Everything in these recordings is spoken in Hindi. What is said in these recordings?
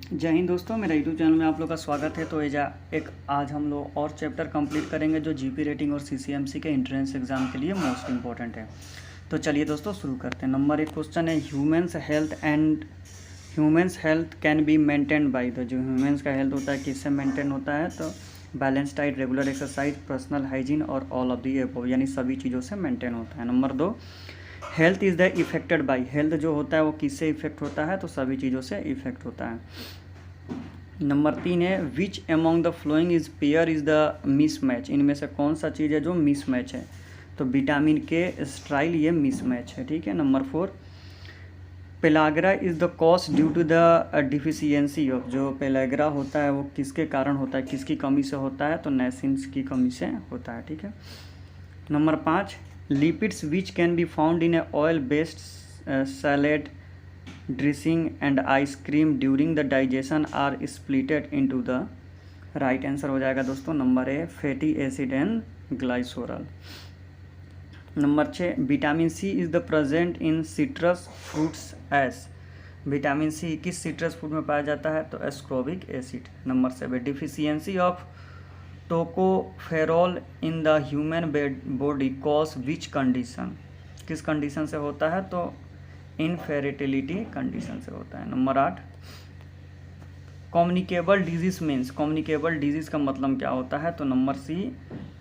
जय हिंद दोस्तों, मेरा यूट्यूब चैनल में आप लोग का स्वागत है। तो आज हम लोग और चैप्टर कंप्लीट करेंगे जो जीपी रेटिंग और सीसीएमसी के एंट्रेंस एग्जाम के लिए मोस्ट इंपॉर्टेंट है। तो चलिए दोस्तों शुरू करते हैं। नंबर 1 क्वेश्चन है, humans health can be maintain by the. जो ह्यूमन्स का हेल्थ होता है किससे मेंटेन होता है? तो balance diet, regular exercise, personal hygiene और ऑल ऑफ दी अबव, यानी सभी चीज़ों से मेंटेन होता है। Number 2, health is the affected by. Health जो होता है वो किससे इफेक्ट होता है? तो सभी चीज़ों से इफेक्ट होता है। नंबर 3 है, विच among the following is pair is the mismatch. इनमें से कौन सा चीज़ है जो मिसमैच है? तो विटामिन के स्ट्राइल ये मिसमैच है। ठीक है। Number 4, pellagra is the cause due to the deficiency of. जो पेलाग्रा होता है वो किसके कारण होता है, किसकी कमी से होता है? तो नायसिन्स की कमी से होता है। ठीक है। Number 5, lipids which can be found in a oil based salad, dressing and ice cream during the digestion are splitted into the. Right answer हो जाएगा दोस्तों number A, fatty acid and glycerol. Number 6, vitamin C is the present in citrus fruits as. Vitamin C किस सिट्रस फ्रूट में पाया जाता है? तो ascorbic acid. Number 7, deficiency of tocopherol in the human body cause which condition. किस कंडीशन से होता है? तो इनफेरिटिलिटी कंडीशन से होता है। Number 8, communicable disease means. Communicable disease का मतलब क्या होता है? तो नंबर सी,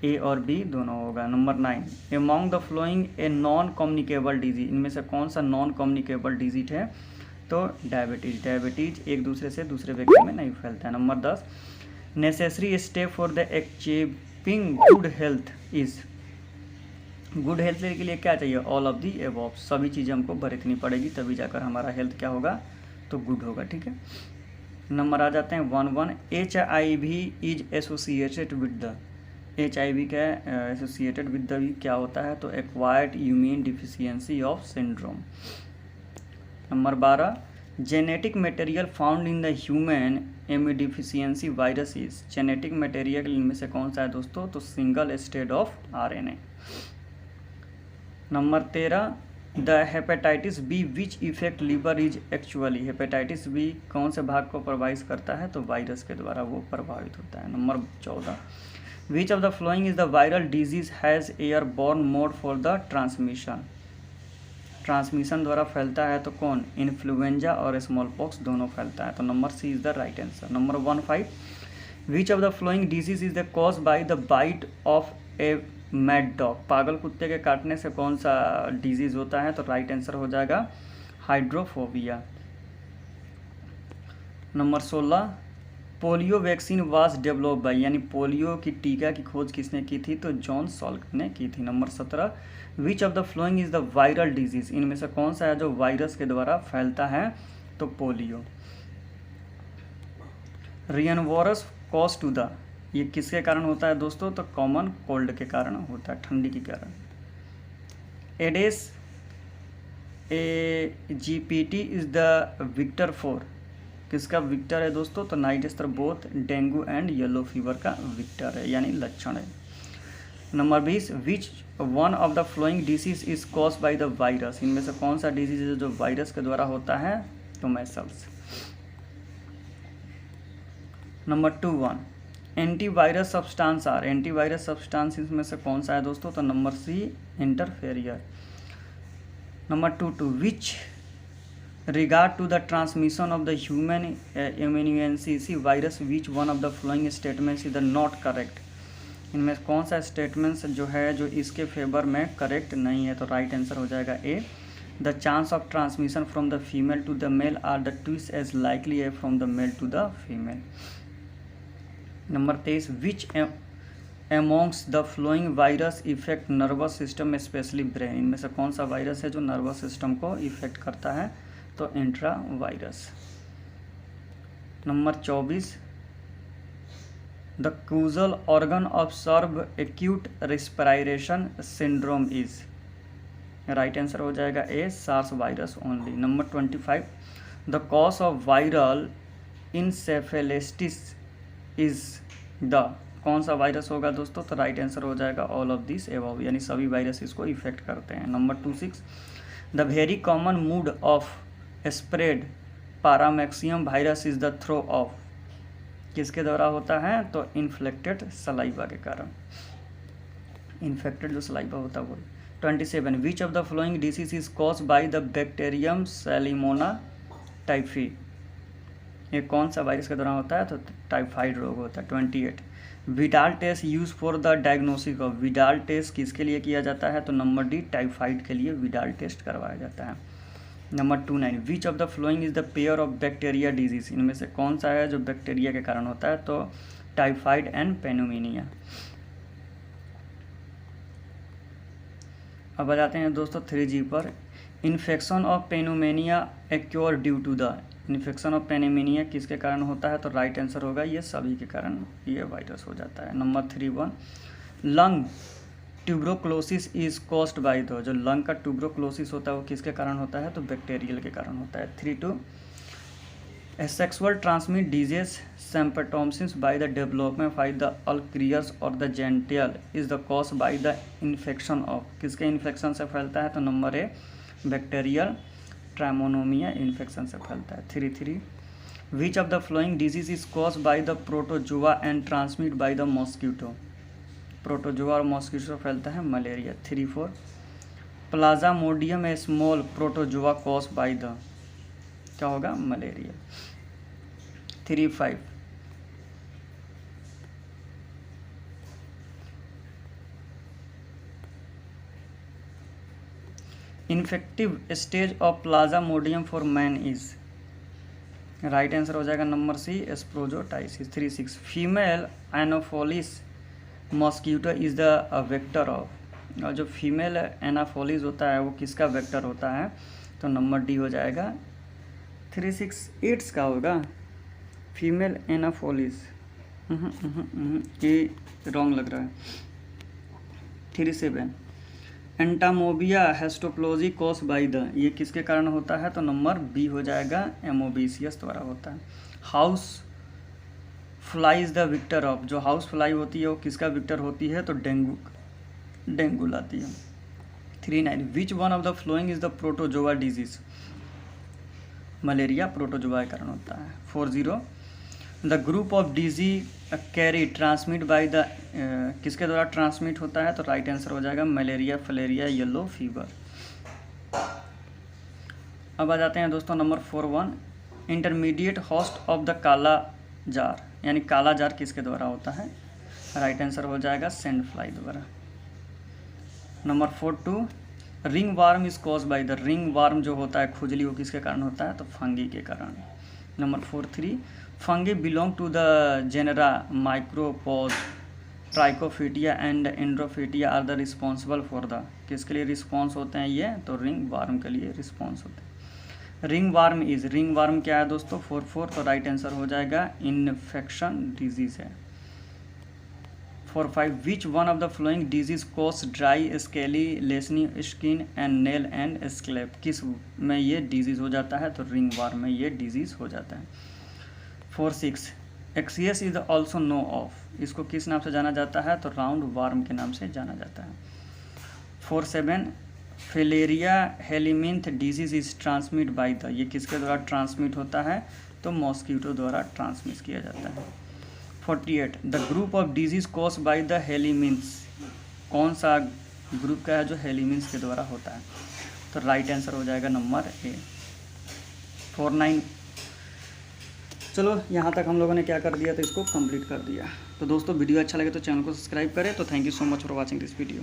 ए और बी दोनों होगा। Number 9, among the flowing a non communicable disease. इनमें से कौन सा नॉन कम्युनिकेबल डिजीज है? तो डायबिटीज। डायबिटीज एक दूसरे से दूसरे व्यक्ति में नहीं फैलता है। Number 10, necessary step for the achieving good health is. Good health के लिए क्या चाहिए? All of the above. सभी चीज़ें हमको बरतनी पड़ेगी तभी जाकर हमारा हेल्थ क्या होगा? तो गुड होगा। ठीक है। नंबर आ जाते हैं 1 HIV is associated with the. HIV का एसोसिएटेड विद द क्या होता है? तो acquired immune deficiency of syndrome. Number 12, genetic material found in the human immunodeficiency virus is. Genetic material इनमें से कौन सा है दोस्तों? तो single strand of RNA। Number 13, the hepatitis B which effect liver is actually. Hepatitis B कौन से भाग को प्रभावित करता है? तो वायरस के द्वारा वो प्रभावित होता है। Number 14, which of the following is the viral disease has airborne mode for the transmission. Transmission द्वारा फैलता है तो कौन? इन्फ्लुएंजा और स्मॉल पॉक्स दोनों फैलता है। तो number C is the right answer. Number 15, which of the flowing disease is the cause by the bite of a mad dog. पागल कुत्ते के काटने से कौन सा डिजीज होता है? तो राइट आंसर हो जाएगा hydrophobia. Number 16, polio vaccine was develop by. यानी पोलियो की टीका की खोज किसने की थी? तो जॉन सॉल्क ने की थी। Number 17, which of the following is the viral disease. इनमें से कौन सा है जो वायरस के द्वारा फैलता है? तो पोलियो। रियनवोरस कॉज टू द, ये किसके कारण होता है दोस्तों? तो कॉमन कोल्ड के कारण होता है, ठंडी के कारण। Aedes aegypti is the vector for. किसका विक्टर है दोस्तों? तो नाइटेस्टर both dengue and yellow fever का विक्टर है, यानी लक्षण है। Number 20, which one of the following disease is cause by the virus. इनमें से कौन सा डिजीज है जो वायरस के द्वारा होता है? तो measles. Number 21, antivirus substance are. Antivirus substance इसमें से कौन सा है दोस्तों? तो number C, interferon. Number 22, which regard to the transmission of the human इम्यूनियंसी virus which one of the following statements is the not correct. इनमें कौन सा स्टेटमेंट्स जो है जो इसके फेवर में करेक्ट नहीं है? तो राइट आंसर हो जाएगा A, the chance of transmission from the female to the male are the twice as likely है from the male to the female. Number 23, which amongst the following virus affect nervous system especially brain. इनमें से कौन सा वायरस है जो नर्वस सिस्टम को इफेक्ट करता है? तो enterovirus. Number 24, the causal organ of severe acute respiration syndrome is. Right answer हो जाएगा A, SARS virus only. Number 25, the cause of viral encephalitis is the. कौन सा वायरस होगा दोस्तों? तो राइट आंसर हो जाएगा ऑल ऑफ दिस एबव, यानी सभी वायरस इसको इफेक्ट करते हैं। Number 26, the very common mode of spread paramyxovirus is the through of, किसके द्वारा होता है? तो इन्फ्लेक्टेड सलाइवा के कारण, इन्फेक्टेड जो सलाइवा होता है वो। 27 which of the following disease is cause by the bacterium Salmonella typhi, ये कौन सा वायरस के दौरान होता है? तो टाइफाइड रोग होता है। 28 Widal test use for the diagnosis of, Widal test किसके लिए किया जाता है? तो नंबर डी टाइफाइड के लिए विडाल टेस्ट करवाया जाता है। Number 29 which of the following is the pair of bacteria disease, इनमें से कौन सा है जो बैक्टीरिया के कारण होता है? तो टाइफाइड एंड पेनुमिनिया। अब आ जाते हैं दोस्तों 3G पर। Infection of pneumonia occur due to the, infection of pneumonia किसके कारण होता है? तो राइट आंसर होगा ये सभी के कारण ये वायरस हो जाता है। Number 31 lung tuberculosis is caused by the, जो लंग का ट्यूबरोक्लोसिस होता है वो किसके कारण होता है? तो बैक्टीरियल के कारण होता है। 32 sexual transmit disease symptoms by the development by the ulcers और the genital is the cause by the infection of, किसके इन्फेक्शन से फैलता है? तो number A bacterial trichomoniasis infection से फैलता है। 33 which of the flowing disease is cause by the protozoa and transmit by the mosquito, protozoa और मॉस्किटो से फैलता है malaria. 34 plasmodium a small protozoa cause by the, क्या होगा? Malaria. 35 infective stage of plasmodium for man is, right answer हो जाएगा number C sporozoites. 36 female anopheles mosquito is the vector of, और जो फीमेल एनाफोलिस होता है वो किसका वेक्टर होता है? तो नंबर डी हो जाएगा 368 का होगा फीमेल एनाफोलिस, ये रॉन्ग लग रहा है। 37 एंटामोबिया हेस्टोप्लोजी कॉज बाय द, ये किसके कारण होता है? तो नंबर बी हो जाएगा एमोबिसियस द्वारा होता है। House fly is the vector of, जो हाउस फ्लाई होती है वो किसका विक्टर होती है? तो डेंगू लाती है। 39 विच one of the following is the protozoa disease, malaria protozoa के कारण होता है। 40 the group of disease carry transmit by the, किसके द्वारा ट्रांसमिट होता है? तो राइट आंसर हो जाएगा मलेरिया फलेरिया येलो फीवर। अब आ जाते हैं दोस्तों number 41 intermediate host of the काला जार, यानी काला जार किसके द्वारा होता है? राइट आंसर हो जाएगा सैंड फ्लाई द्वारा। Number 42 ring warm is cause by the, ring warm जो होता है खुजली वो किसके कारण होता है? तो फंगी के कारण। Number 43 fungi belong to the genera Microsporum Trichophyton and Epidermophyton are the responsible for the, किसके लिए रिस्पॉन्स होते हैं ये? तो रिंग वार्म के लिए रिस्पॉन्स होते हैं। Ring warm is, ring warm क्या है दोस्तों? 44, तो राइट आंसर हो जाएगा इन्फेक्शन डिजीज है। 45 which one of the flowing disease cause dry scaly lesion skin and nail and scalp, किस में ये डिजीज हो जाता है? तो रिंग वार्म में ये डिजीज हो जाता है। 46 एक्सियस इज ऑल्सो नो ऑफ, इसको किस नाम से जाना जाता है? तो राउंड वार्म के नाम से जाना जाता है। 47 filaria helminth disease is transmit by the, ये किसके द्वारा ट्रांसमिट होता है? तो मॉस्किटो द्वारा ट्रांसमिट किया जाता है। 48 the group of disease cause by the helminths, कौन सा ग्रुप का है जो हेलिमिंथ्स के द्वारा होता है? तो राइट आंसर हो जाएगा नंबर ए। 49 चलो यहाँ तक हम लोगों ने क्या कर दिया? तो इसको कंप्लीट कर दिया। तो दोस्तों वीडियो अच्छा लगे तो चैनल को सब्सक्राइब करें। तो thank you so much for watching this video.